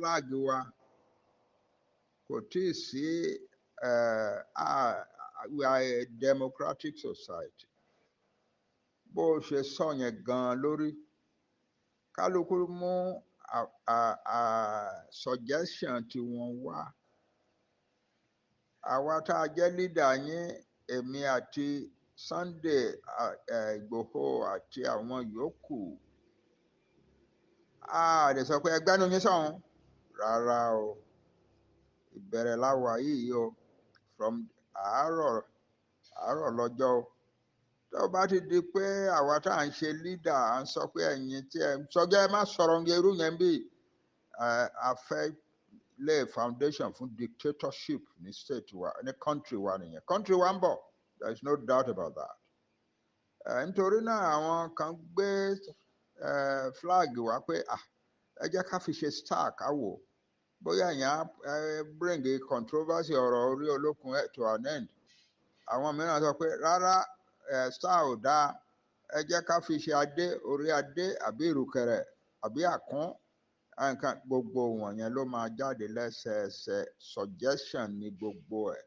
flag wa kò tí ì sí we are a democratic society bó ṣe sọ yẹn gan lórí kálukú mú suggestion tí wọ́n wá àwa tá a jẹ́ leader yín èmi àti Sunday Igboho àti àwọn yòókù a lè sọ pé ẹgbẹ́ nu yín sọ̀hún rárá o ìbẹ̀rẹ̀ láwa yìí o from àárọ̀ lọ́jọ́ o tó bá ti di pé àwa tá à ń ṣe leader à ń sọ pé ẹ̀yin tí ẹ sọjọ́ ẹ má sọ̀rọ̀ ń gerú yẹn bí a fẹ́ lay foundation fún dictatorship ní state wa ní country wa nìyẹn country wa ń bọ̀ there is no doubt about that nítorí náà àwọn kan gbé flag wá pé ẹ jẹ́ ká fi ṣe star ká wò bóyá yẹn bring a controversy ọ̀rọ̀ orí olókun to an end àwọn mìíràn sọ pé rárá star ò dáa ẹ jẹ́ ká fi ṣe adé orí adé àbí ìrùkẹ̀rẹ̀ àbí àkún nǹkan gbogbo wọ̀nyẹn ló máa jáde lẹ́sẹẹsẹ suggestion ní gbogbo ẹ̀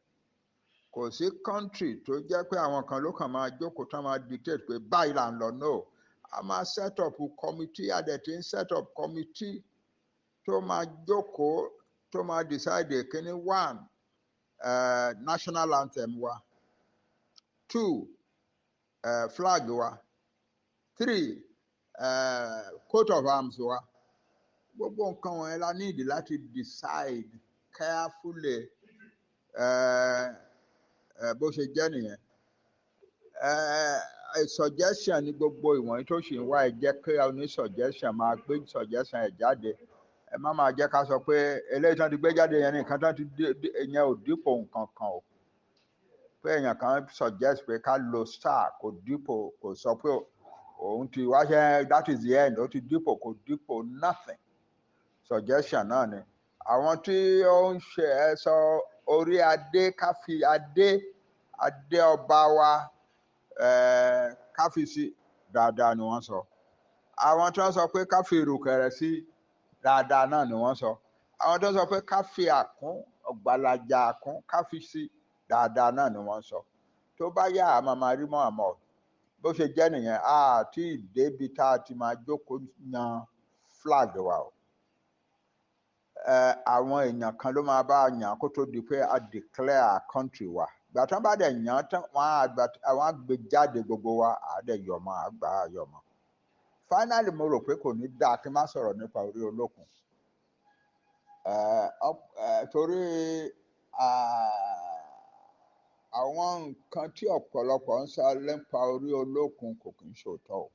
kò sí country tó jẹ́ pé àwọn kan ló kàn máa jókòó tán máa dictate pé báyìí là ń lọ no a máa set up committee a dẹ̀ ti ń set up committee tó máa jókòó tó máa decide kíní one national anthem wa two flag wa three coat of arms wa gbogbo nǹkan wọ̀nyẹn la need láti decide carefully bó ṣe jẹ́ nìyẹn suggestion ní gbogbo ìwọ̀nyí tó ṣì ń wá ẹ jẹ́ kí oní suggestion máa gbé suggestion ẹ̀ jáde ẹ má máa jẹ́ ká sọ pé eléyìí tán ti gbé jáde yẹn nìkan tán ti yẹn ò dípò nǹkan kan o pé èèyàn kan suggest pé ká lo star kò dípò kò sọ pé òun ti wáṣẹ that is the end ó ti dípò kò dípò nothing suggestion náà ni àwọn tí ó ń ṣe ẹ sọ orí adé ká fi adé ọba wa ká fi sí dáadáa ni wọ́n sọ àwọn tí wọ́n sọ pé ká fi ìrùkẹ̀rẹ̀ sí dáadáa náà ni wọ́n sọ àwọn tí wọ́n sọ pé ká fi àkún ọ̀gbàlàjà àkún ká fi sí dáadáa náà ni wọ́n sọ tó bá yá àmọ́ máa rí mọ́ àmọ́ bó ṣe jẹ́ nìyẹn àti ìdébi tá a ti máa jókòó yan flag wa o àwọn èèyàn kan ló máa bá yàn kó tó di pé a declare country wa gbàtàn bá dẹ̀ yàn tán àwọn àgbẹ̀ jáde gbogbo wa àádẹ́ yọmọ àgbà yọmọ finally mo rò pé kò ní dáa kí n má sọ̀rọ̀ nípa orí olókun torí àwọn nǹkan tí ọ̀pọ̀lọpọ̀ ń sọ nípa orí olókun kò kì í ṣòótọ́ o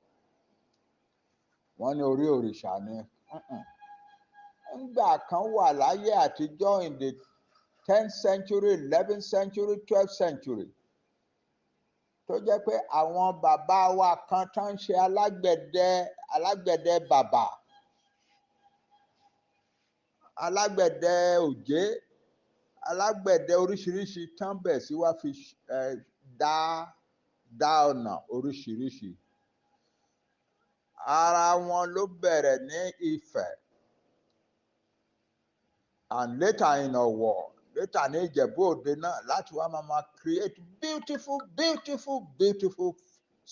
wọ́n ní orí òrìṣà ni ńgbà kan wà láyé àtijọ́ in the 10th century 11th century 12th century tó jẹ́ pé àwọn bàbá wa kan tó ń ṣe alágbẹ̀dẹ bàbà alágbẹ̀dẹ òjé alágbẹ̀dẹ oríṣiríṣi tán bẹ̀ sí wá fi dá ọ̀nà oríṣiríṣi ara wọn ló bẹ̀rẹ̀ ní Ifẹ̀ and later in Ọ̀wọ̀ later ní Ìjẹ̀bú Òde náà láti wá máa create beautiful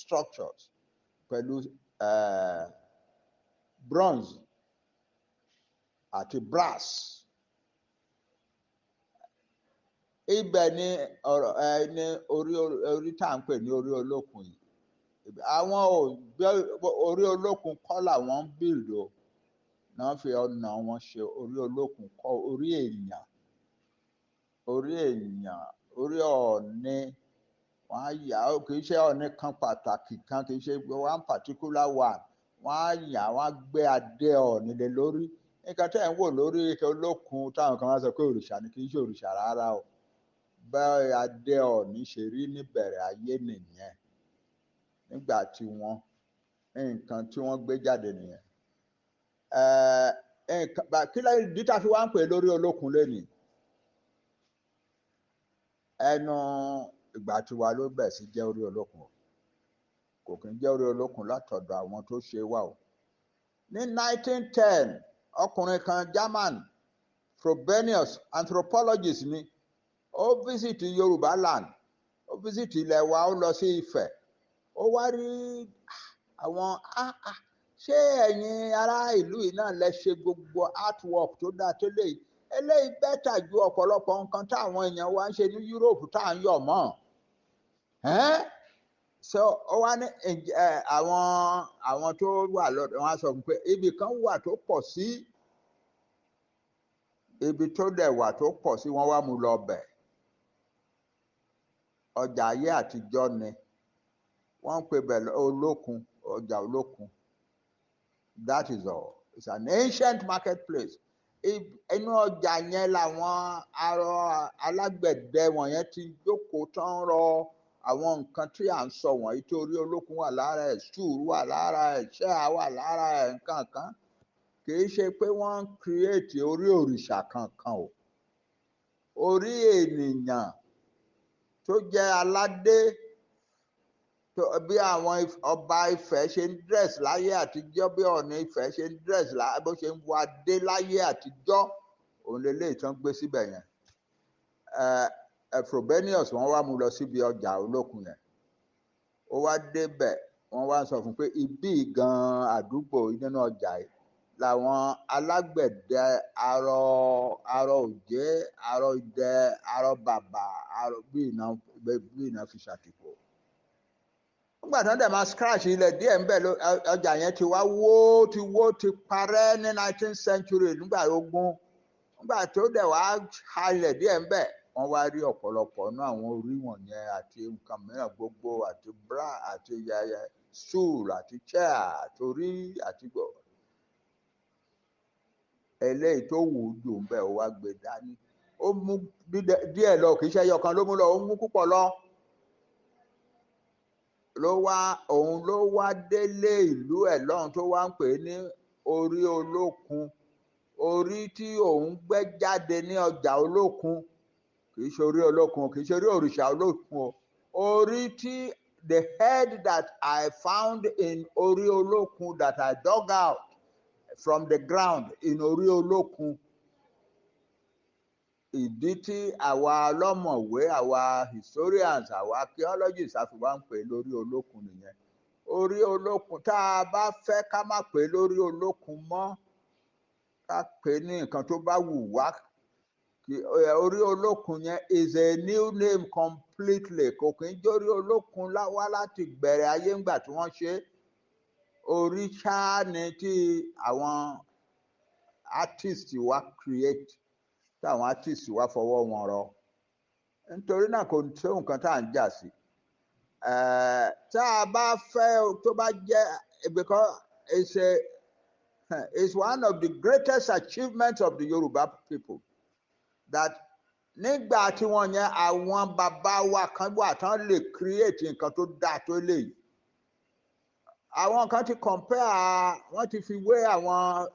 structures pẹ̀lú bronze àti brass ibẹ̀ ni ní orí tá à ń pè ní orí olókun yìí àwọn orí olókun kọ́ làwọn ń build o náà fi ọ̀nà wọn ṣe orí olókun kọ́ orí èèyàn orí ọ̀ọ̀ni wọ́n á yà ó kì í ṣe ọ̀ọ̀ni kan pàtàkì kan kì í ṣe one particular one wọ́n á yà wọ́n á gbé adé ọ̀ọ̀ni lé lórí nǹkan tẹ́ ẹ̀ ń wò lórí olókun táwọn kan wá sọ pé òrìṣà ni kì í ṣe òrìṣà rárá o bẹ́ẹ̀ adé ọ̀ọ̀ni ṣe rí níbẹ̀rẹ̀ ayé nìyẹn nígbà tí nǹkan tí wọ́n gbé jáde nìyẹn kí ló dé tá a fi wá ń pè lórí olókun lónìí ẹnu ìgbà tiwa ló bẹ̀ sí jẹ́ orí olókun kò kí ń jẹ́ orí olókun látọ̀dọ̀ àwọn tó ṣe wà o ní 1910 ọkùnrin kan German Frobenius anthropologist ni ó visit Yorùbá land ó visit ilẹ̀ wa ó lọ sí Ifẹ̀ ó wá rí àwọn ṣé ẹ̀yin ará ìlú yìí náà lẹ ṣe gbogbo artwork tó dáa tó lè eléyìí bẹ́tà ju ọ̀pọ̀lọpọ̀ nǹkan táwọn èèyàn wa ń ṣe ní Europe tá à ń yọ̀ mọ́ so ó wá ní àwọn tó wà lọ́dọ̀ wọn á sọ pé ibì kan wà tó pọ̀ sí ibi tó dẹ̀ wà tó pọ̀ sí wọ́n wá mú lọ bẹ̀ ọjà ayé àtijọ́ ni wọ́n ń pè bẹ̀ Olókun ọjà Olókun that is all it's an ancient marketplace inú ọjà yẹn làwọn arọ alágbẹ̀dẹ wọ̀nyẹn ti jókòó tán rọ àwọn nǹkan tí à ń sọ wọ̀nyí torí Olókun wà lára ẹ̀ stool wà lára ẹ̀ chair wà lára ẹ̀ nǹkan kan kì í ṣe pé wọ́n ń create orí òrìṣà kankan o orí ènìyàn tó jẹ́ aládé bí àwọn ọba Ifẹ̀ ṣe ń dress láyé àtijọ́ bí Ọọ̀ni Ifẹ̀ ṣe ń dress bó ṣe ń wọ adé láyé àtijọ́ òun lélẹ́yìí tán gbé síbẹ̀ yẹn Frobenius wọ́n wá mú lọ síbi ọjà Olókun yẹn ó wá débẹ̀ wọ́n wá sọ fún pé ibí gan àdúgbò nínú ọjà yìí làwọn alágbẹ̀dẹ arọ òjé arọ idẹ arọ bàbà arọ bí iná fi ṣàtìpó nígbà tí wọ́n dẹ̀ máa scratch ilẹ̀ díẹ̀ ńbẹ̀ ọjà yẹn ti wó ti parẹ́ ní 19th century nígbà ogun nígbà tó dẹ̀ wá halẹ̀ díẹ̀ ńbẹ̀ wọ́n wá rí ọ̀pọ̀lọpọ̀ náà àwọn orí wọ̀nyẹn àti nǹkan mìíràn gbogbo àti bra àti yẹyẹ stool àti chair àtorí àti gbogbo eléyìí tó wù ú dùn bẹ́ẹ̀ ó wá gbé dání ó mú díẹ̀ lọ kì í ṣe ẹyọ kan ló mú lọ ó mú púpọ̀ lọ òun ló wá délé ìlú ẹ̀ lọ́hùn tó wá ń pè ní orí Olókun orí tí òun gbé jáde ní ọjà Olókun kì í ṣe orí Olókun kì í ṣe orí òrìṣà Olókun o orí tí the head that I found in orí Olókun that I dug out from the ground in orí Olókun ìdí tí àwa ọlọ́mọ̀wé àwa historians àwa archaeologists àfi wá ń pè lórí Olókun nìyẹn orí Olókun tá a bá fẹ́ ká má pè lórí Olókun mọ́ ká pè ní nǹkan tó bá wù wá orí Olókun yẹn is a new name completely kò kí ń jórí Olókun wá láti bẹ̀rẹ̀ ayé ńgbà tí wọ́n ṣe orí ṣáá ni tí àwọn artist wa create táwọn artist wa fọwọ́ wọn rọ nítorí náà kò tó nǹkan tá à ń jà sí tá a bá fẹ́ tó bá jẹ́ because it's one of the greatest achievements of the Yoruba people that nígbà tí wọ́n yẹn àwọn bàbá wa kan wà tán lè create nǹkan tó dáa tó lè àwọn kan ti compare wọ́n ti fi wé àwọn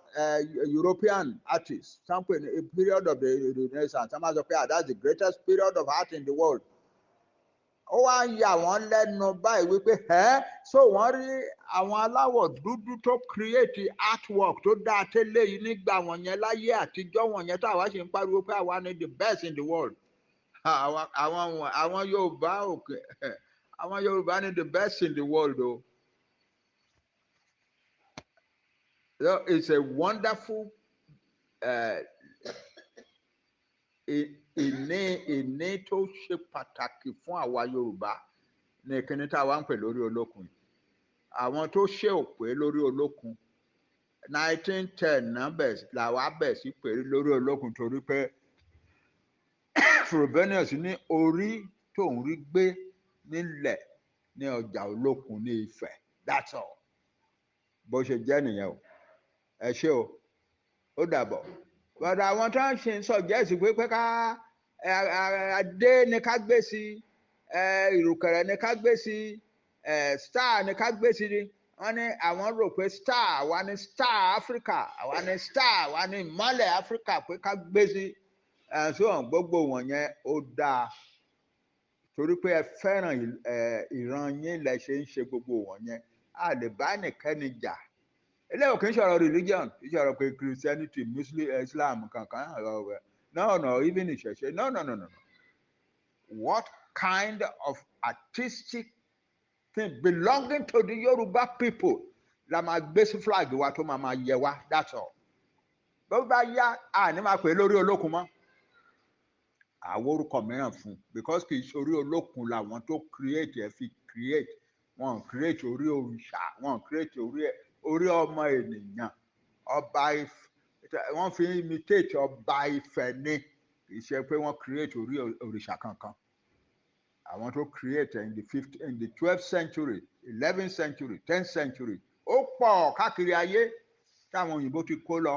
European artists sample in a period of the Renaissance some sọ pé that's the greatest period of art in the world ó wá ń yà wọ́n lẹ́nu báyìí wípé so wọ́n rí àwọn aláwọ̀ dúdú tó create artwork tó dáa tẹ́lẹ̀ yìí nígbà wọ̀nyẹn láyé àtijọ́ wọ̀nyẹn tá àwa ṣe ń pariwo pé àwa ni the best in the world àwọn Yorùbá òkè àwọn Yorùbá ni the best in the world o. So it's a wonderful ìní tó ṣe pàtàkì fún àwa Yorùbá ní kíní tá a wá ń pè lórí Olókun àwọn tó ṣe òpè lórí Olókun 1910 náà làwa bẹ̀ sí pé lórí Olókun torí pé Frobenius ní orí tóun rí gbé nílẹ̀ ní ọjà Olókun ní Ifẹ̀ that's all bó ṣe jẹ́ nìyẹn o ẹ ṣé o ó dàbọ̀ bọ̀dọ̀ àwọn tó ń ṣe suggest pé ká adé ni ká gbé sí ìrùkẹ̀rẹ̀ ni ká gbé sí star ni ká gbé sí wọ́n ní àwọn rò pé star wa ni star Africa àwa ni star wa ni ìmọ́lẹ̀ Africa pé ká gbé sí ẹ̀sùn gbogbo wọ̀nyẹn ó dáa torí pé ẹ fẹ́ràn ìran yín lẹ ṣe ń ṣe gbogbo wọ̀nyẹn a lè bá nìkẹ́ni jà eléyìí kì í ṣọ̀rọ̀ religion, kì í ṣọ̀rọ̀ pé Christianity, Muslim, Islam kankan. No, even ìṣẹ̀ṣe. No. What kind of artistic thing belonging to the Yoruba people la máa gbé sí flag wa tó máa yẹ wá, that's all. Bó bá yá àní máa pè lórí Olókun mọ́. Àwọn orúkọ mìíràn fún, because kì í ṣe orí Olókun làwọn tó create ẹ fi create. Wọ́n create orí òrìṣà, wọ́n create orí ọmọ ènìyàn. Ọba Ifẹ̀, wọ́n fi imitate ọba Ifẹ̀ ni, kì í ṣe pé wọ́n create orí òrìṣà kankan. Àwọn tó create in the 12th century, 11th century, 10th century, ó pọ̀ káàkiri ayé táwọn òyìnbó ti kó lọ,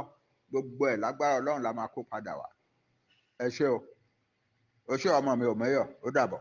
gbogbo ẹ̀ lágbára Ọlọ́run la máa kó padà wá. Ẹ ṣé o, ó ṣé ọmọ mi ò mẹ́yọ̀, ó dàbọ̀.